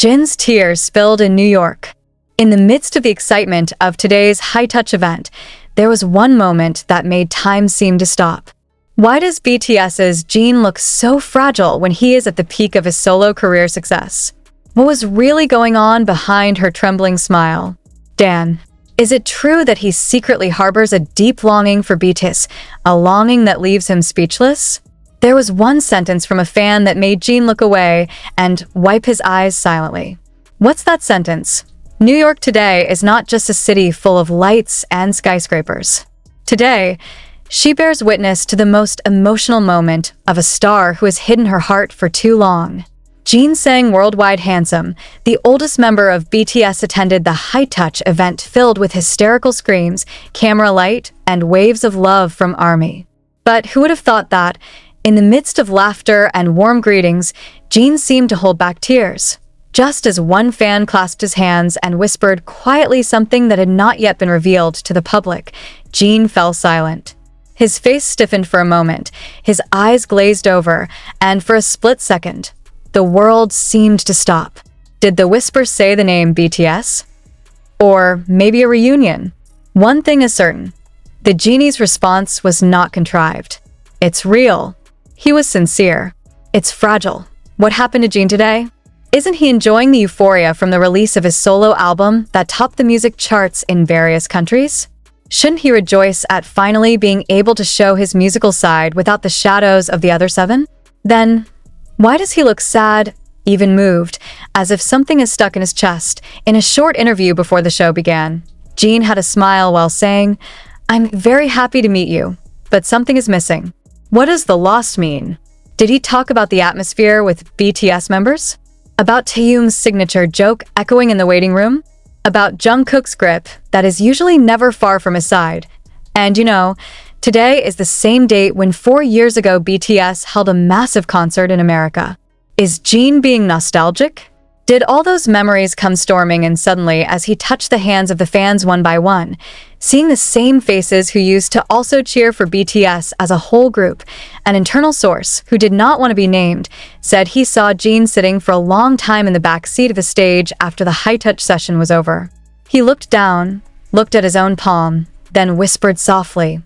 Jin's tears spilled in New York. In the midst of the excitement of today's high-touch event, there was one moment that made time seem to stop. Why does BTS's JIN look so fragile when he is at the peak of his solo career success? What was really going on behind her trembling smile? Dan, is it true that he secretly harbors a deep longing for BTS, a longing that leaves him speechless? There was one sentence from a fan that made JIN look away and wipe his eyes silently. What's that sentence? New York today is not just a city full of lights and skyscrapers. Today, she bears witness to the most emotional moment of a star who has hidden her heart for too long. JIN sang Worldwide Handsome. The oldest member of BTS attended the high-touch event filled with hysterical screams, camera light, and waves of love from ARMY. But who would have thought that, in the midst of laughter and warm greetings, JIN seemed to hold back tears. Just as one fan clasped his hands and whispered quietly something that had not yet been revealed to the public, JIN fell silent. His face stiffened for a moment, his eyes glazed over, and for a split second, the world seemed to stop. Did the whisper say the name BTS? Or maybe a reunion? One thing is certain. The genie's response was not contrived. It's real. He was sincere. It's fragile. What happened to JIN today? Isn't he enjoying the euphoria from the release of his solo album that topped the music charts in various countries? Shouldn't he rejoice at finally being able to show his musical side without the shadows of the other seven? Then, why does he look sad, even moved, as if something is stuck in his chest? In a short interview before the show began, JIN had a smile while saying, "I'm very happy to meet you, but something is missing." What does the lost mean? Did he talk about the atmosphere with BTS members? About Taehyung's signature joke echoing in the waiting room? About Jungkook's grip that is usually never far from his side? And today is the same date when 4 years ago BTS held a massive concert in America. Is JIN being nostalgic? Did all those memories come storming in suddenly as he touched the hands of the fans one by one, seeing the same faces who used to also cheer for BTS as a whole group? An internal source, who did not want to be named, said he saw JIN sitting for a long time in the back seat of the stage after the high-touch session was over. He looked down, looked at his own palm, then whispered softly,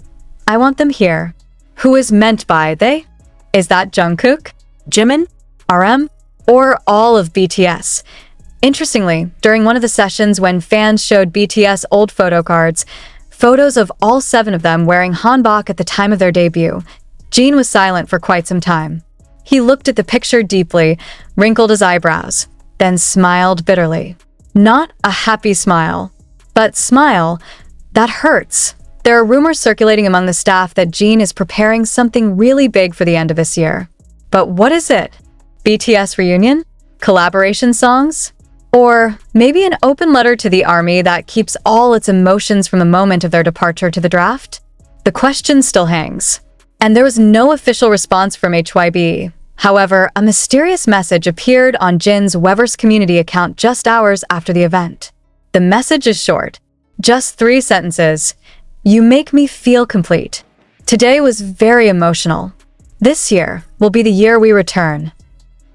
"I want them here." Who is meant by they? Is that Jungkook? Jimin? RM? Or all of BTS? Interestingly, during one of the sessions when fans showed BTS old photo cards, photos of all 7 of them wearing hanbok at the time of their debut, JIN was silent for quite some time. He looked at the picture deeply, wrinkled his eyebrows, then smiled bitterly. Not a happy smile, but smile that hurts. There are rumors circulating among the staff that JIN is preparing something really big for the end of this year. But what is it? BTS reunion? Collaboration songs? Or maybe an open letter to the ARMY that keeps all its emotions from the moment of their departure to the draft? The question still hangs. And there was no official response from HYB. However, a mysterious message appeared on JIN's Weverse community account just hours after the event. The message is short. Just 3 sentences. "You make me feel complete. Today was very emotional. This year will be the year we return."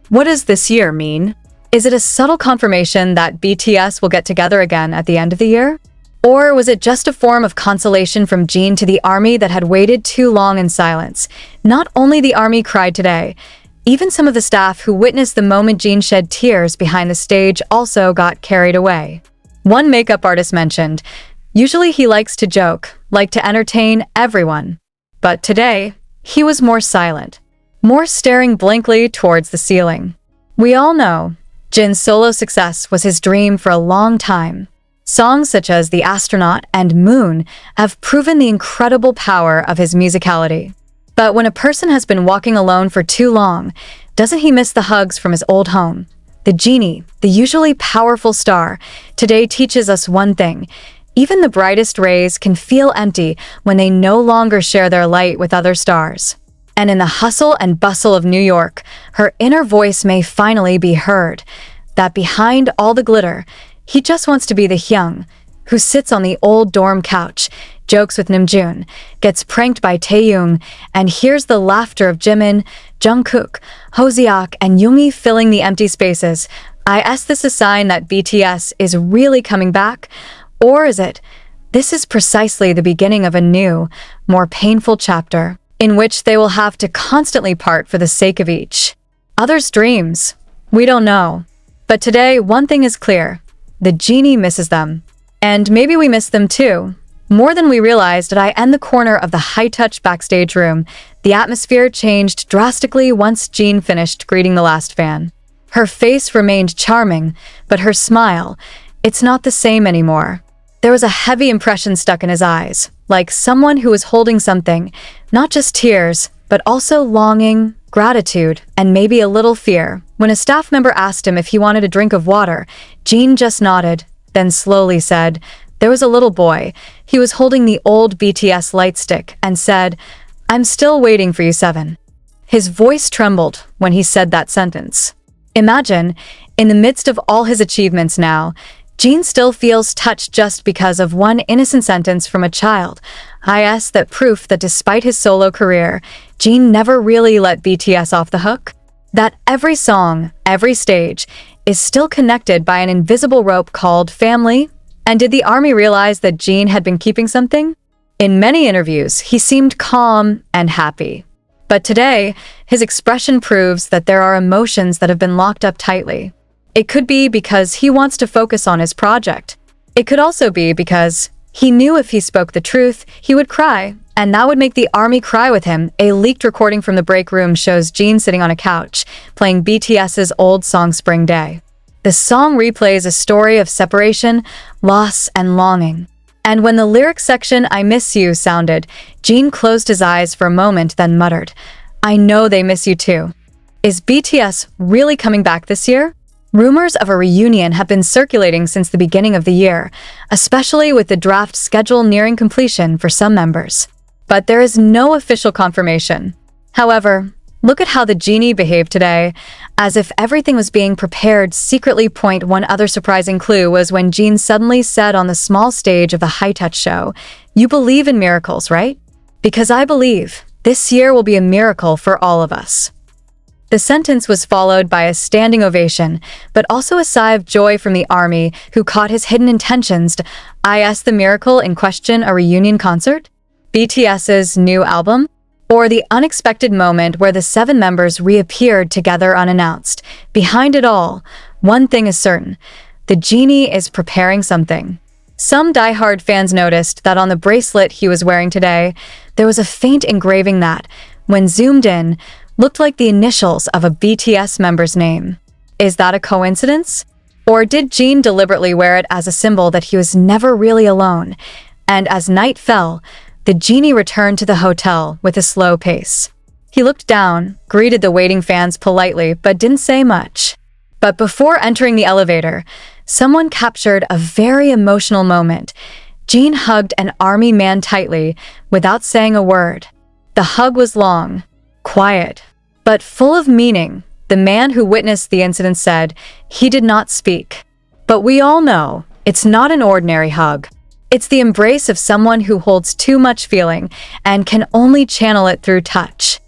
What does this year mean? Is it a subtle confirmation that BTS will get together again at the end of the year? Or was it just a form of consolation from JIN to the ARMY that had waited too long in silence? Not only the ARMY cried today, even some of the staff who witnessed the moment JIN shed tears behind the stage also got carried away. One makeup artist mentioned, usually he likes to joke, like to entertain everyone. But today, he was more silent, more staring blankly towards the ceiling. We all know JIN's solo success was his dream for a long time. Songs such as The Astronaut and Moon have proven the incredible power of his musicality. But when a person has been walking alone for too long, doesn't he miss the hugs from his old home? The genie, the usually powerful star, today teaches us one thing. Even the brightest rays can feel empty when they no longer share their light with other stars. And in the hustle and bustle of New York, her inner voice may finally be heard, that behind all the glitter, he just wants to be the hyung, who sits on the old dorm couch, jokes with Namjoon, gets pranked by Taehyung, and hears the laughter of Jimin, Jungkook, Hoseok, and Yoongi filling the empty spaces. Is this a sign that BTS is really coming back? Or is it, this is precisely the beginning of a new, more painful chapter, in which they will have to constantly part for the sake of each other's dreams? We don't know. But today, one thing is clear. The genie misses them. And maybe we miss them too. More than we realized at I end the corner of the high-touch backstage room. The atmosphere changed drastically once JIN finished greeting the last fan. Her face remained charming, but her smile, it's not the same anymore. There was a heavy impression stuck in his eyes, like someone who was holding something, not just tears, but also longing, gratitude, and maybe a little fear. When a staff member asked him if he wanted a drink of water, JIN just nodded, then slowly said, "There was a little boy. He was holding the old BTS light stick and said, 'I'm still waiting for you, Seven.'" His voice trembled when he said that sentence. Imagine, in the midst of all his achievements now, JIN still feels touched just because of one innocent sentence from a child. That proof that despite his solo career, JIN never really let BTS off the hook. That every song, every stage, is still connected by an invisible rope called family. And did the army realize that JIN had been keeping something? In many interviews, he seemed calm and happy. But today, his expression proves that there are emotions that have been locked up tightly. It could be because he wants to focus on his project. It could also be because he knew if he spoke the truth, he would cry, and that would make the army cry with him. A leaked recording from the break room shows JIN sitting on a couch, playing BTS's old song Spring Day. The song replays a story of separation, loss, and longing. And when the lyrics section "I miss you" sounded, JIN closed his eyes for a moment, then muttered, "I know they miss you too." Is BTS really coming back this year? Rumors of a reunion have been circulating since the beginning of the year, especially with the draft schedule nearing completion for some members. But there is no official confirmation. However, look at how the genie behaved today, as if everything was being prepared secretly. One other surprising clue was when JIN suddenly said on the small stage of the high-touch show, "You believe in miracles, right? Because I believe this year will be a miracle for all of us." The sentence was followed by a standing ovation, but also a sigh of joy from the army, who caught his hidden intentions. Is the miracle in question a reunion concert? BTS's new album? Or the unexpected moment where the 7 members reappeared together unannounced? Behind it all, one thing is certain. The genie is preparing something. Some die-hard fans noticed that on the bracelet he was wearing today, there was a faint engraving that, when zoomed in, looked like the initials of a BTS member's name. Is that a coincidence? Or did JIN deliberately wear it as a symbol that he was never really alone? And as night fell, the genie returned to the hotel with a slow pace. He looked down, greeted the waiting fans politely, but didn't say much. But before entering the elevator, someone captured a very emotional moment. JIN hugged an army man tightly, without saying a word. The hug was long, quiet, but full of meaning. The man who witnessed the incident said he did not speak. But we all know it's not an ordinary hug. It's the embrace of someone who holds too much feeling and can only channel it through touch.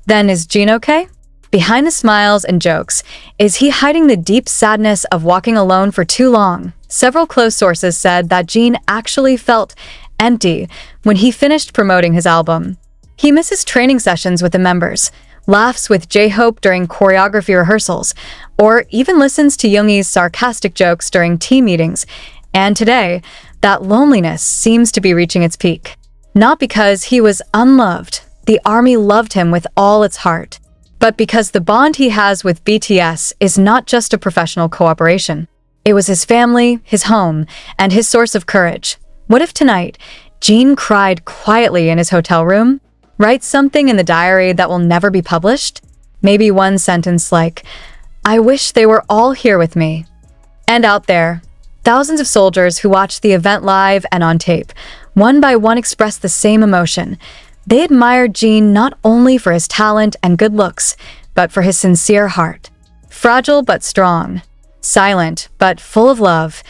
Then is JIN okay? Behind the smiles and jokes, is he hiding the deep sadness of walking alone for too long? Several close sources said that JIN actually felt empty when he finished promoting his album. He misses training sessions with the members, laughs with J-Hope during choreography rehearsals, or even listens to Yoongi's sarcastic jokes during team meetings. And today, that loneliness seems to be reaching its peak. Not because he was unloved, the army loved him with all its heart, but because the bond he has with BTS is not just a professional cooperation. It was his family, his home, and his source of courage. What if tonight, JIN cried quietly in his hotel room? Write something in the diary that will never be published? Maybe one sentence like, "I wish they were all here with me." And out there, thousands of soldiers who watched the event live and on tape, one by one expressed the same emotion. They admired JIN not only for his talent and good looks, but for his sincere heart. Fragile but strong, silent but full of love,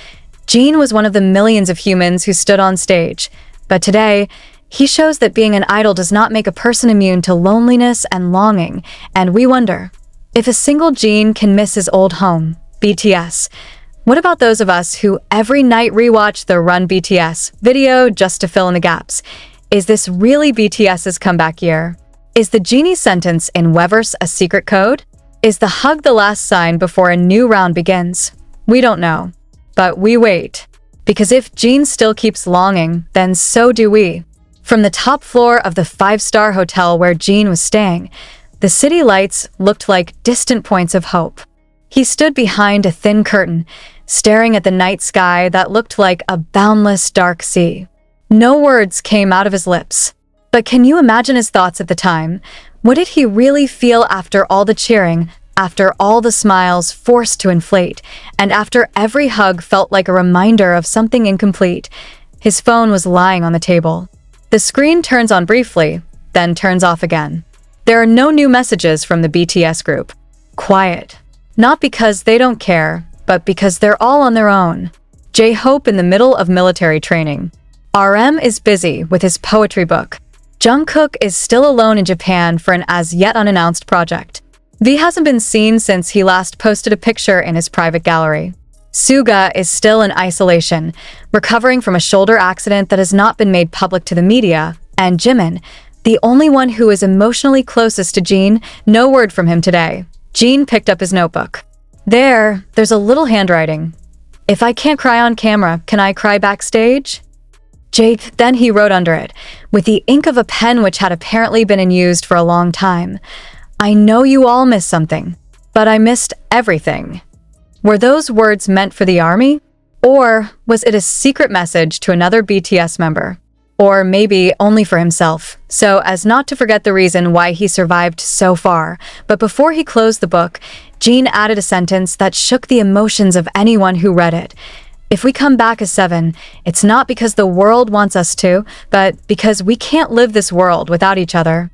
JIN was one of the millions of humans who stood on stage. But today, he shows that being an idol does not make a person immune to loneliness and longing, and we wonder, if a single JIN can miss his old home, BTS, what about those of us who every night rewatch the Run BTS video just to fill in the gaps? Is this really BTS's comeback year? Is the genie sentence in Weverse a secret code? Is the hug the last sign before a new round begins? We don't know. But we wait. Because if JIN still keeps longing, then so do we. From the top floor of the 5-star hotel where JIN was staying, the city lights looked like distant points of hope. He stood behind a thin curtain, staring at the night sky that looked like a boundless dark sea. No words came out of his lips. But can you imagine his thoughts at the time? What did he really feel after all the cheering, after all the smiles forced to inflate, and after every hug felt like a reminder of something incomplete? His phone was lying on the table. The screen turns on briefly, then turns off again. There are no new messages from the BTS group. Quiet. Not because they don't care, but because they're all on their own. J-Hope in the middle of military training. RM is busy with his poetry book. Jungkook is still alone in Japan for an as-yet unannounced project. V hasn't been seen since he last posted a picture in his private gallery. Suga is still in isolation, recovering from a shoulder accident that has not been made public to the media, and Jimin, the only one who is emotionally closest to JIN, no word from him today. JIN picked up his notebook. There's a little handwriting. If I can't cry on camera, can I cry backstage? Then he wrote under it, with the ink of a pen which had apparently been unused for a long time. I know you all missed something, but I missed everything. Were those words meant for the army? Or was it a secret message to another BTS member? Or maybe only for himself, so as not to forget the reason why he survived so far. But before he closed the book, JIN added a sentence that shook the emotions of anyone who read it. If we come back as 7, it's not because the world wants us to, but because we can't live this world without each other.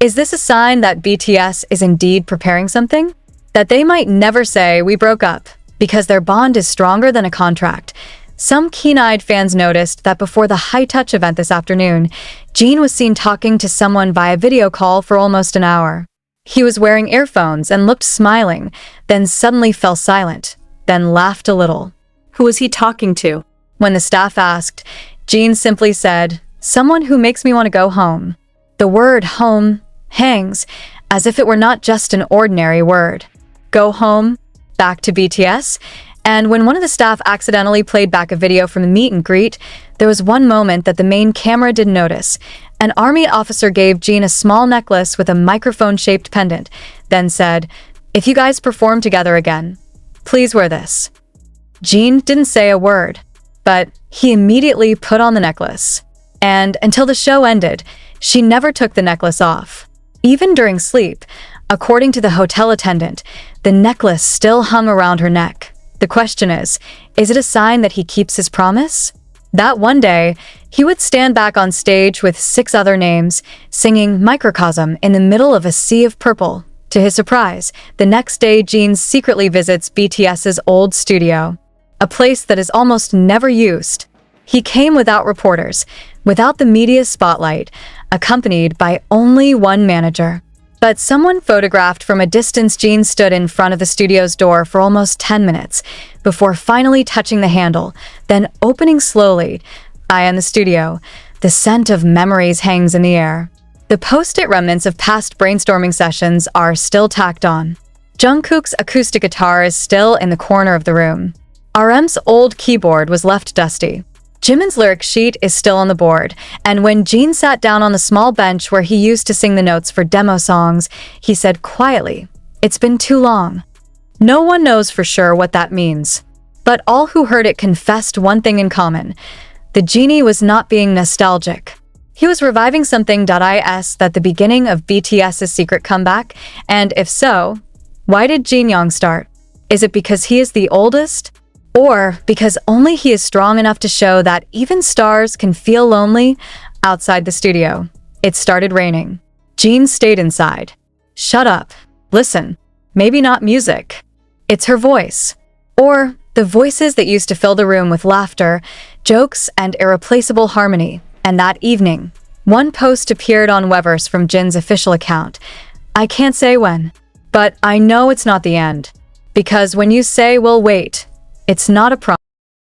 Is this a sign that BTS is indeed preparing something? That they might never say, we broke up, because their bond is stronger than a contract. Some keen-eyed fans noticed that before the high-touch event this afternoon, JIN was seen talking to someone via video call for almost an hour. He was wearing earphones and looked smiling, then suddenly fell silent, then laughed a little. Who was he talking to? When the staff asked, JIN simply said, someone who makes me want to go home. The word home hangs, as if it were not just an ordinary word. Go home? Back to BTS? And when one of the staff accidentally played back a video from the meet and greet, there was one moment that the main camera didn't notice. An army officer gave JIN a small necklace with a microphone-shaped pendant, then said, if you guys perform together again, please wear this. JIN didn't say a word, but he immediately put on the necklace. And until the show ended, she never took the necklace off. Even during sleep, according to the hotel attendant, the necklace still hung around her neck. The question is it a sign that he keeps his promise? That one day, he would stand back on stage with 6 other names, singing Microcosm in the middle of a sea of purple. To his surprise, the next day JIN secretly visits BTS's old studio, a place that is almost never used. He came without reporters, without the media spotlight, accompanied by only one manager. But someone photographed from a distance. JIN stood in front of the studio's door for almost 10 minutes, before finally touching the handle, then opening slowly. Eye on the studio. The scent of memories hangs in the air. The post-it remnants of past brainstorming sessions are still tacked on. Jungkook's acoustic guitar is still in the corner of the room. RM's old keyboard was left dusty. Jimin's lyric sheet is still on the board, and when JIN sat down on the small bench where he used to sing the notes for demo songs, he said quietly, "It's been too long." No one knows for sure what that means, but all who heard it confessed one thing in common. The genie was not being nostalgic. He was reviving something. Is that the beginning of BTS's secret comeback? And if so, why did Jin start? Is it because he is the oldest? Or because only he is strong enough to show that even stars can feel lonely? Outside the studio, it started raining. JIN stayed inside. Shut up. Listen. Maybe not music. It's her voice. Or the voices that used to fill the room with laughter, jokes, and irreplaceable harmony. And that evening, one post appeared on Weverse from JIN's official account. I can't say when, but I know it's not the end. Because when you say we'll wait, it's not a promise.